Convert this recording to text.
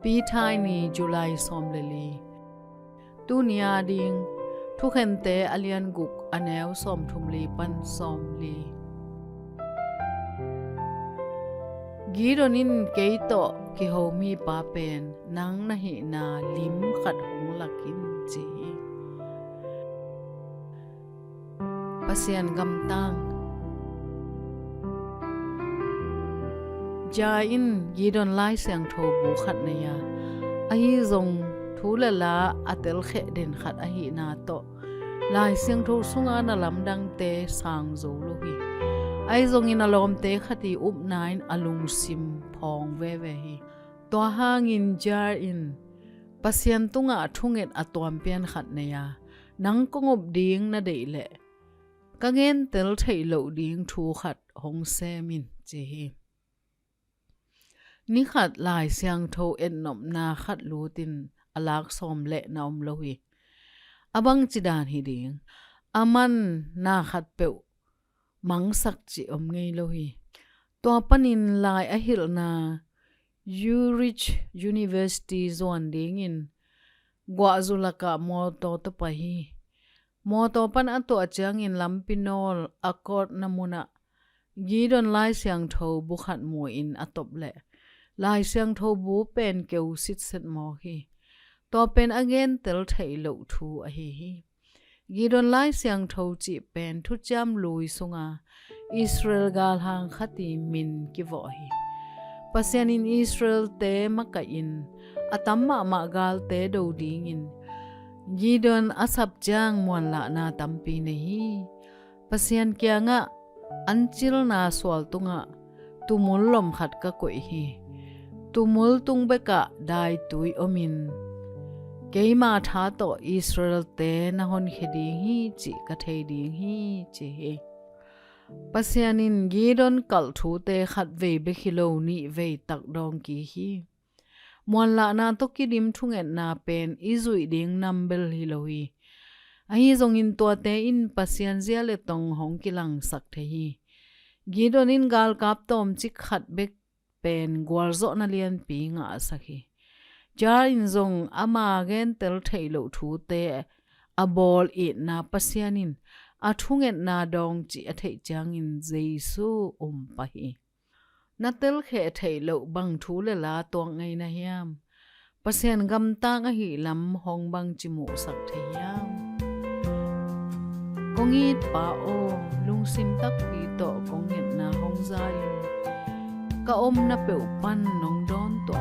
PITHAINI July sawm leli tu nia ding THUKHENTE alian guk aneu sawm thumli pan sawm li Gideon keito kiho mi pa pen nang na hihna lim khat hung lakin chi Pasian Gamtang Jain Gideon Lai Siangtho bu khat nei-a ahi zong thulela teelkheh den khat ahihna to Lai Siangtho sunga na lamdangte sang zolo hi ai zongin lawmte khati upna lungsim phawng veve hi to hangin jar in Pasian tungah thunget tuampian khat nei-a nang kongop ding na deihleh ka gentel theihloh ding thu khat hong semin chi hi ni khat Lai Siangtho etnopna khat lutin alak sawm le na lo hi abang chidan hi ding aman na khat peu mang sak chi ngei lo hi to panin lai ahihna Zurich University zon ding in gwa zulaka moto to pa hi moto pan ato achang in lampinol akot namuna Gideon Lai Siangtho bu khat mo in atop le Lai Siangtho bu pen keu sit set mo hi to pen again tel theihloh thu a hi Gideon Lai Siangtho chi pen thu cham lui sunga Israel gal hang khati min ki vo hi Pasian in Israel te maka in atamma ma gal te do ding in Gideon asap jang mon la na tampi nei Pasian kya nga anchil na swal tunga tumul lom khat ka koi hi tumul tung beka dai tui omin keima tha to Israel te na hon khedi hi chi ka thei ding hi chi hi Pasian in Gideon kal thu te khat ve be khilo ni ve tak dong ki hi mon la na to kidim thunget na pen izui ding nambel hi lo hi ahi zongin to te in Pasian zia le tong hong kilang sak the hi Gideon in gal kap tom chi khat bek pen gwalzo na lian pi nga sakhi jar in zong ama gentel theihloh thu te abol it na Pasian in thunget na dong chi thei chang in Jesu pa hi na teelkheh theihloh bang thulela tong ngai na hiam Pasian Gamtang a hi lam hong bang chimu sak the hiam kongit pa o lungsim tak pi to konget na hong za in ka na peu pan nong don to